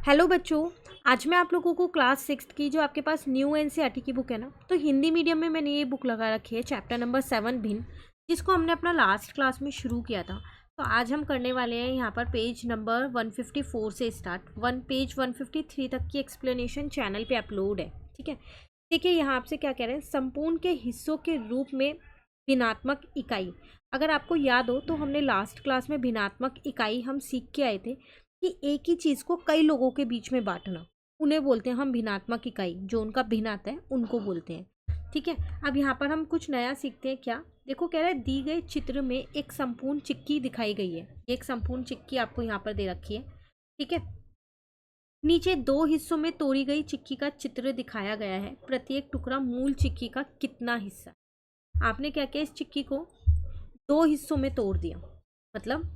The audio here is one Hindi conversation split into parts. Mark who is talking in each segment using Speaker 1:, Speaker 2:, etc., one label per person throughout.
Speaker 1: हेलो बच्चों। आज मैं आप लोगों को क्लास सिक्स्थ की जो आपके पास न्यू एनसीईआरटी की बुक है ना, तो हिंदी मीडियम में मैंने ये बुक लगा रखी है चैप्टर नंबर 7 भिन्न, जिसको हमने अपना लास्ट क्लास में शुरू किया था। तो आज हम करने वाले हैं यहाँ पर पेज नंबर 154 से स्टार्ट पेज 153 तक की एक्सप्लेनेशन चैनल पे अपलोड है। ठीक है, देखिए यहाँ आपसे क्या कह रहे हैं, संपूर्ण के हिस्सों के रूप में भिन्नात्मक इकाई। अगर आपको याद हो तो हमने लास्ट क्लास में भिन्नात्मक इकाई हम सीख के आए थे कि एक ही चीज़ को कई लोगों के बीच में बांटना, उन्हें बोलते हैं हम भिन्नात्मक इकाई। जो उनका भिन्न आता है उनको बोलते हैं। ठीक है, अब यहाँ पर हम कुछ नया सीखते हैं। क्या देखो, कह रहा है दी गई चित्र में एक संपूर्ण चिक्की दिखाई गई है। एक संपूर्ण चिक्की आपको यहाँ पर दे रखी है। ठीक है, नीचे दो हिस्सों में तोड़ी गई चिक्की का चित्र दिखाया गया है। प्रत्येक टुकड़ा मूल चिक्की का कितना हिस्सा। आपने क्या किया, इस चिक्की को दो हिस्सों में तोड़ दिया। मतलब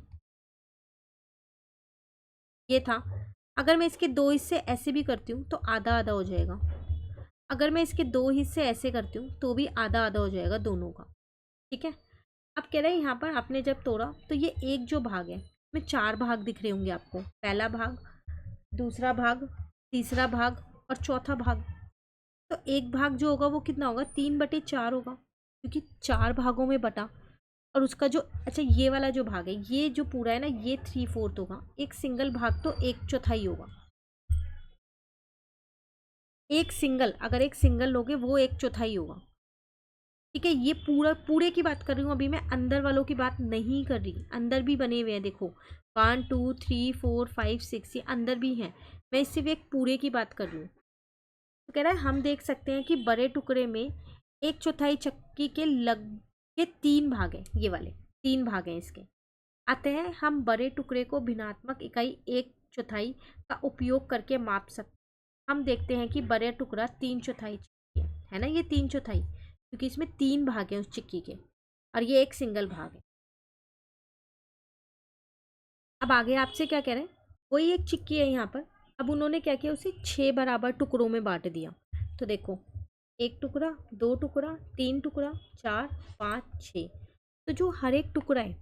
Speaker 1: ये था, अगर मैं इसके दो हिस्से ऐसे भी करती हूँ तो आधा आधा हो जाएगा। अगर मैं इसके दो हिस्से ऐसे करती हूँ तो भी आधा आधा हो जाएगा दोनों का। ठीक है, अब कह रहे हैं यहाँ पर आपने जब तोड़ा तो ये एक जो भाग है इसमें चार भाग दिख रहे होंगे आपको। पहला भाग, दूसरा भाग, तीसरा भाग और चौथा भाग। तो एक भाग जो होगा वो कितना होगा, 3/4 होगा, क्योंकि चार भागों में बटा। और उसका जो अच्छा ये वाला जो भाग है, ये जो पूरा है ना, ये 3/4 होगा। एक सिंगल भाग तो 1/4 होगा। एक सिंगल, अगर एक सिंगल लोगे वो 1/4 होगा। ठीक है, ये पूरा पूरे की बात कर रही हूँ, अभी मैं अंदर वालों की बात नहीं कर रही। अंदर भी बने हुए हैं, देखो 1 2 3 4 5 6, ये अंदर भी हैं। मैं सिर्फ एक पूरे की बात कर रही हूँ। तो कह रहा है हम देख सकते हैं कि बड़े टुकड़े में 1/4 चक्की के लग के तीन भाग हैं। ये वाले तीन भाग हैं इसके। अतः हम बड़े टुकड़े को भिन्नात्मक इकाई 1/4 का उपयोग करके माप सकते हैं। हम देखते हैं कि बड़े टुकड़ा 3/4 चिक्की है ना, ये 3/4, क्योंकि इसमें तीन भाग हैं उस चिक्की के, और ये एक सिंगल भाग है। अब आगे आपसे क्या कह रहे हैं, वही एक चिक्की है यहाँ पर। अब उन्होंने क्या किया, उसे 6 बराबर टुकड़ों में बांट दिया। तो देखो, एक टुकड़ा, दो टुकड़ा, तीन टुकड़ा, 4 5 6। तो जो हर एक टुकड़ा है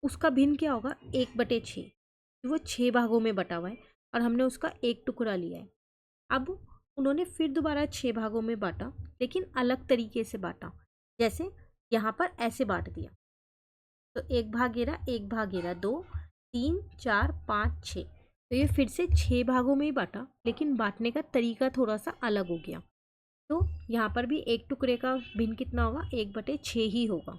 Speaker 1: उसका भिन्न क्या होगा, 1/6। वो 6 भागों में बटा हुआ है और हमने उसका एक टुकड़ा लिया है। अब उन्होंने फिर दोबारा 6 भागों में बांटा, लेकिन अलग तरीके से बांटा। जैसे यहाँ पर ऐसे बांट दिया, तो एक भाग ये रहा, एक भाग ये रहा, 2 3 4 5 6। तो ये फिर से 6 भागों में ही बांटा, लेकिन बांटने का तरीका थोड़ा सा अलग हो गया। तो यहाँ पर भी एक टुकड़े का भिन्न कितना होगा, 1/6 ही होगा।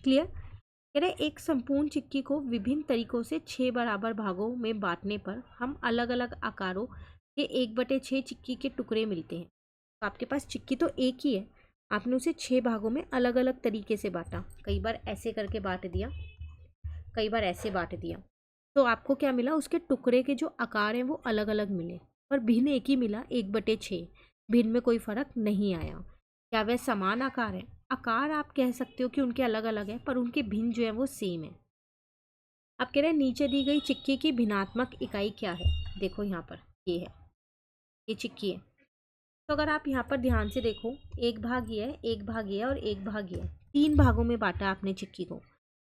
Speaker 1: क्लियर। कह रहे एक संपूर्ण चिक्की को विभिन्न तरीकों से 6 बराबर भागों में बांटने पर हम अलग अलग आकारों के 1/6 चिक्की के टुकड़े मिलते हैं। तो आपके पास चिक्की तो एक ही है, आपने उसे 6 भागों में अलग अलग तरीके से बांटा। कई बार ऐसे करके बांट दिया, कई बार ऐसे बांट दिया। तो आपको क्या मिला, उसके टुकड़े के जो आकार हैं वो अलग अलग मिले, पर भिन्न एक ही मिला, 1/6। भिन्न में कोई फर्क नहीं आया। क्या वह समान आकार है? आकार आप कह सकते हो कि उनके अलग अलग हैं, पर उनके भिन्न जो है वो सेम है। आप कह रहे हैं नीचे दी गई चिक्की की भिन्नात्मक इकाई क्या है। देखो यहाँ पर ये है, ये चिक्की है। तो अगर आप यहाँ पर ध्यान से देखो, एक भाग ये है, एक भाग ये है और एक भाग ये है। तीन भागों में बांटा आपने चिक्की को।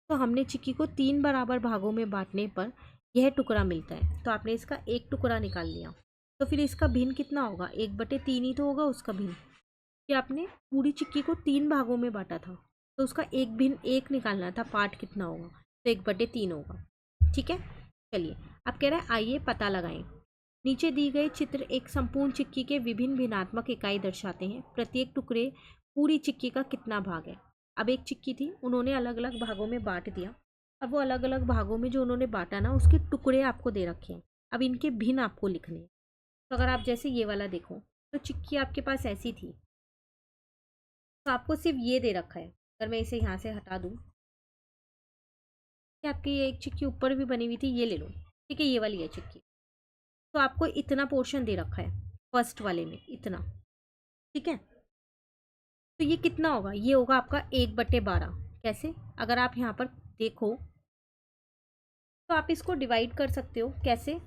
Speaker 1: तो हमने चिक्की को 3 बराबर भागों में बांटने पर यह टुकड़ा मिलता है। तो आपने इसका एक टुकड़ा निकाल लिया, तो फिर इसका भिन्न कितना होगा, 1/3 ही तो होगा उसका भिन्न। कि आपने पूरी चिक्की को 3 भागों में बांटा था, तो उसका एक भिन्न एक निकालना था, पार्ट कितना होगा, तो 1/3 होगा। ठीक है, चलिए अब कह रहा है आइए पता लगाएं। नीचे दी गई चित्र एक संपूर्ण चिक्की के विभिन्न भिन्नात्मक इकाई दर्शाते हैं। प्रत्येक टुकड़े पूरी चिक्की का कितना भाग है। अब एक चिक्की थी, उन्होंने अलग अलग भागों में बांट दिया। अब वो अलग अलग भागों में जो उन्होंने बांटा ना, उसके टुकड़े आपको दे रखे हैं। अब इनके भिन्न आपको लिखने हैं। तो अगर आप जैसे ये वाला देखो, तो चिक्की आपके पास ऐसी थी, तो आपको सिर्फ ये दे रखा है। अगर मैं इसे यहाँ से हटा दूँ, कि आपकी ये एक चिक्की ऊपर भी बनी हुई थी, ये ले लो। ठीक है, ये वाली है चिक्की। तो आपको इतना पोर्शन दे रखा है फर्स्ट वाले में, इतना। ठीक है, तो ये कितना होगा, ये होगा आपका 1/12। कैसे, अगर आप यहाँ पर देखो तो आप इसको डिवाइड कर सकते हो। कैसे,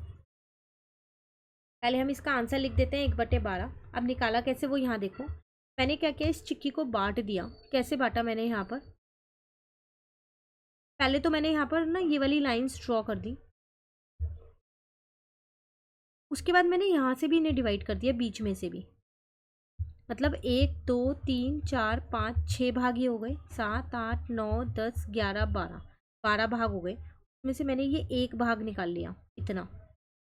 Speaker 1: पहले हम इसका आंसर लिख देते हैं, 1/12। अब निकाला कैसे, वो यहाँ देखो। मैंने क्या किया, इस चिक्की को बांट दिया। कैसे बांटा मैंने, यहाँ पर पहले तो मैंने यहाँ पर ना ये वाली लाइंस ड्रॉ कर दी। उसके बाद मैंने यहाँ से भी इन्हें डिवाइड कर दिया, बीच में से भी। मतलब 1 2 3 4 5 6 भाग ये हो गए, 7 8 9 10 11 12, 12 भाग हो गए। उसमें से मैंने ये एक भाग निकाल लिया, इतना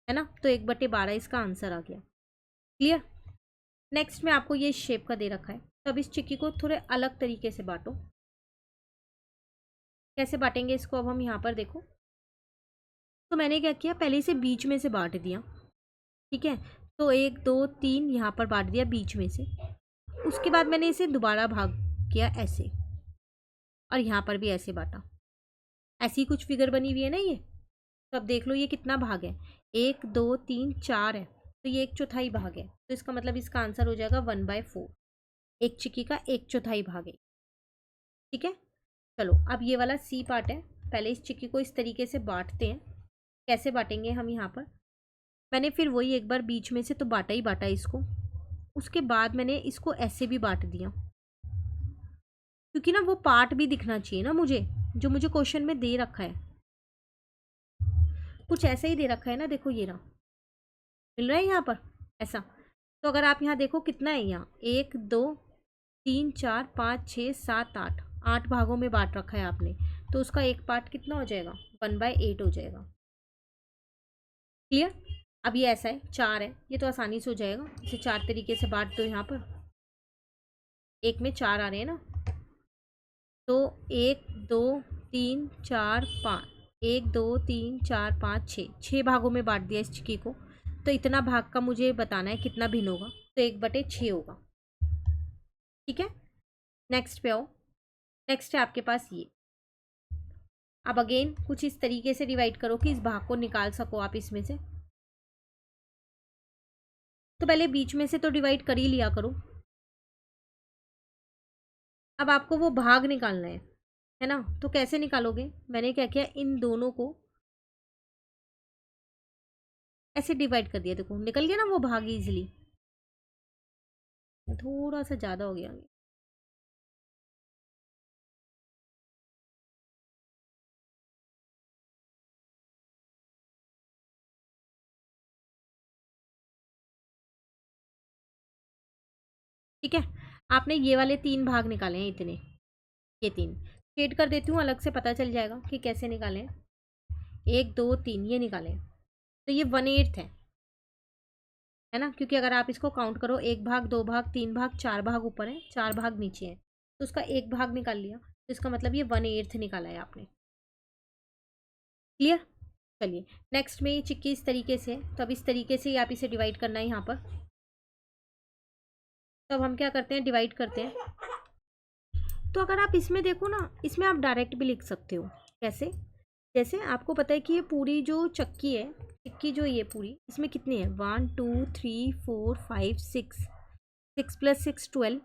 Speaker 1: है ना, तो 1/12 इसका आंसर आ गया। क्लियर। नेक्स्ट में आपको ये शेप का दे रखा है, तो अब इस चिक्की को थोड़े अलग तरीके से बांटो। कैसे बांटेंगे इसको, अब हम यहाँ पर देखो। तो मैंने क्या किया, पहले इसे बीच में से बांट दिया। ठीक है, तो 1 2 3 यहाँ पर बांट दिया बीच में से। उसके बाद मैंने इसे दोबारा भाग किया ऐसे, और यहाँ पर भी ऐसे बांटा। ऐसी कुछ फिगर बनी हुई है ना ये। तो अब देख लो ये कितना भाग है, 1 2 3 4 है, तो ये 1/4 भाग है। तो इसका मतलब इसका आंसर हो जाएगा 1/4। एक चिक्की का 1/4 भाग है। ठीक है, चलो अब ये वाला सी पार्ट है। पहले इस चिक्की को इस तरीके से बांटते हैं। कैसे बांटेंगे हम, यहाँ पर मैंने फिर वही एक बार बीच में से तो बांटा ही बांटा इसको। उसके बाद मैंने इसको ऐसे भी बांट दिया, क्योंकि ना वो पार्ट भी दिखना चाहिए ना मुझे, जो मुझे क्वेश्चन में दे रखा है। कुछ ऐसा ही दे रखा है ना, देखो ये रहा, मिल रहा है यहाँ पर ऐसा। तो अगर आप यहाँ देखो कितना है, यहाँ 1 2 3 4 5 6 7 8, 8 भागों में बांट रखा है आपने। तो उसका एक पार्ट कितना हो जाएगा, 1/8 हो जाएगा। क्लियर। अब ये ऐसा है, 4 है, ये तो आसानी से हो जाएगा, इसे 4 तरीके से बांट दो। यहाँ पर एक में 4 आ रहे हैं ना, तो 1 2 3 4 5, 1 2 3 4 5 6, 6 भागों में बांट दिया इस चिक्की को। तो इतना भाग का मुझे बताना है कितना भिन्न होगा, तो 1/6 होगा। ठीक है, नेक्स्ट पे आओ। नेक्स्ट है आपके पास ये। अब अगेन कुछ इस तरीके से डिवाइड करो कि इस भाग को निकाल सको आप इसमें से। तो पहले बीच में से तो डिवाइड कर ही लिया करो। अब आपको वो भाग निकालना है ना, तो कैसे निकालोगे, मैंने क्या किया, इन दोनों को ऐसे डिवाइड कर दिया। देखो निकल गया ना वो भाग इजीली। थोड़ा सा ज़्यादा हो गया। ठीक है, आपने ये वाले 3 भाग निकाले हैं इतने, ये 3 शेड कर देती हूँ अलग से, पता चल जाएगा कि कैसे निकाले हैं। 1 2 3 ये निकाले हैं, तो ये 1/8 है ना, क्योंकि अगर आप इसको काउंट करो, 1 भाग 2 भाग 3 भाग 4 भाग ऊपर है, 4 भाग नीचे है, तो उसका एक भाग निकाल लिया, तो इसका मतलब ये 1/8 निकाला है आपने। क्लियर। चलिए नेक्स्ट में ये चिक्की इस तरीके से है, तो अब इस तरीके से ही आप इसे डिवाइड करना है यहाँ पर। तो अब हम क्या करते हैं, डिवाइड करते हैं। तो अगर आप इसमें देखो ना, इसमें आप डायरेक्ट भी लिख सकते हो। कैसे, जैसे आपको पता है कि ये पूरी जो चक्की है, चिक्की जो ये पूरी, इसमें कितनी है, 1 2 3 4 5 6, 6 + 6 12।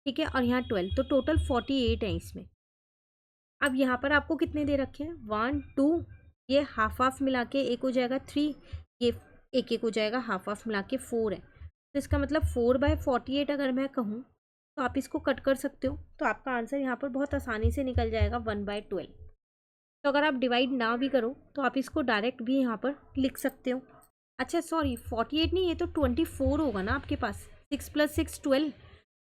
Speaker 1: ठीक है, और यहाँ 12, तो टोटल 48 है इसमें। अब यहाँ पर आपको कितने दे रखे हैं, 1 2, ये हाफ हाफ मिला के एक हो जाएगा 3, ये एक एक हो जाएगा हाफ हाफ मिला के 4 है। तो इसका मतलब 4/48 अगर मैं कहूँ, तो आप इसको कट कर सकते हो, तो आपका आंसर यहाँ पर बहुत आसानी से निकल जाएगा 1/12। तो अगर आप डिवाइड ना भी करो, तो आप इसको डायरेक्ट भी यहाँ पर लिख सकते हो। अच्छा सॉरी, 48 नहीं, ये तो 24 होगा ना आपके पास। 6 + 6 12,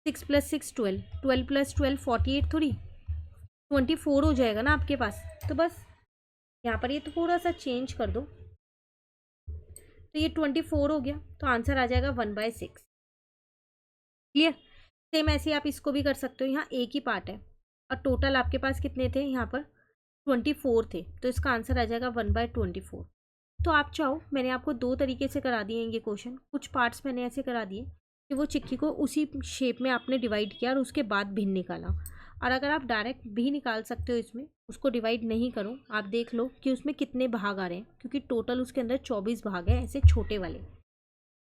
Speaker 1: 6 + 6 12, 12 + 12 48 थोड़ी, 24 हो जाएगा ना आपके पास। तो बस यहाँ पर ये थोड़ा सा चेंज कर दो, तो ये 24 हो गया, तो आंसर आ जाएगा 1/6। क्लियर। सेम ऐसे आप इसको भी कर सकते हो, यहाँ एक ही पार्ट है और टोटल आपके पास कितने थे, यहाँ पर 24 थे, तो इसका आंसर आ जाएगा 1/24। तो आप चाहो, मैंने आपको 2 तरीके से करा दिए हैं ये क्वेश्चन। कुछ पार्ट्स मैंने ऐसे करा दिए कि वो चिक्की को उसी शेप में आपने डिवाइड किया और उसके बाद भिन्न निकाला। और अगर आप डायरेक्ट भी निकाल सकते हो इसमें, उसको डिवाइड नहीं करो, आप देख लो कि उसमें कितने भाग आ रहे हैं, क्योंकि टोटल उसके अंदर 24 भाग है ऐसे छोटे वाले।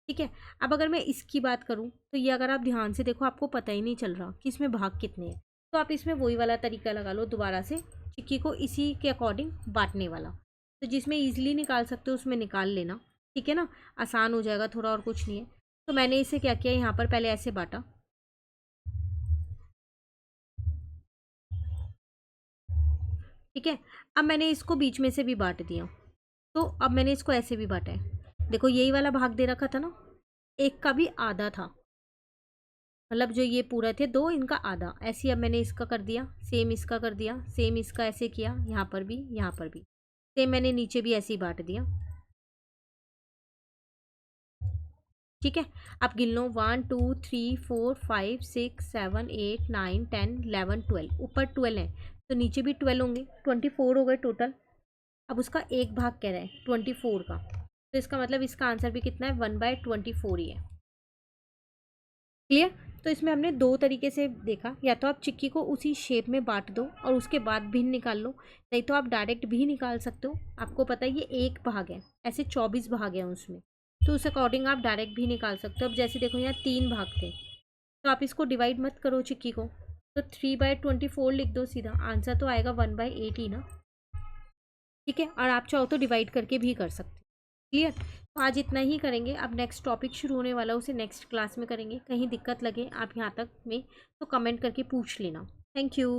Speaker 1: ठीक है, अब अगर मैं इसकी बात करूँ, तो ये अगर आप ध्यान से देखो, आपको पता ही नहीं चल रहा कि इसमें भाग कितने हैं। तो आप इसमें वही वाला तरीका लगा लो दोबारा से, चिक्की को इसी के अकॉर्डिंग बांटने वाला। तो जिसमें ईजिली निकाल सकते हो उसमें निकाल लेना। ठीक है ना, आसान हो जाएगा थोड़ा, और कुछ नहीं है। तो मैंने इसे क्या किया, यहाँ पर पहले ऐसे बांटा। ठीक है, अब मैंने इसको बीच में से भी बांट दिया, तो अब मैंने इसको ऐसे भी बांटा है। देखो यही वाला भाग दे रखा था ना, एक का भी आधा था, मतलब जो ये पूरा थे दो, इनका आधा। ऐसे ही अब मैंने इसका कर दिया, सेम इसका कर दिया, सेम इसका ऐसे किया, यहाँ पर भी, यहाँ पर भी सेम, मैंने नीचे भी ऐसे ही बांट दिया। ठीक है, आप गिन लो 1 2 3 4 5 6 7 8 9 10 11 12, ऊपर 12 है तो नीचे भी 12 होंगे, 24 हो गए टोटल। अब उसका एक भाग कह रहा है 24 का, तो इसका मतलब इसका आंसर भी कितना है, 1/24 ही है। क्लियर। तो इसमें हमने दो तरीके से देखा, या तो आप चिक्की को उसी शेप में बांट दो और उसके बाद भिन्न निकाल लो, नहीं तो आप डायरेक्ट भी निकाल सकते हो। आपको पता है ये एक भाग है, ऐसे 24 भाग हैं उसमें, तो उस अकॉर्डिंग आप डायरेक्ट भी निकाल सकते हो। अब जैसे देखो यहाँ 3 भाग थे, तो आप इसको डिवाइड मत करो चिक्की को, तो 3/24 लिख दो, सीधा आंसर तो आएगा 1/8 ही ना। ठीक है, और आप चाहो तो डिवाइड करके भी कर सकते हो। क्लियर। तो आज इतना ही करेंगे, अब नेक्स्ट टॉपिक शुरू होने वाला है, उसे नेक्स्ट क्लास में करेंगे। कहीं दिक्कत लगे आप यहाँ तक में तो कमेंट करके पूछ लेना। Thank you.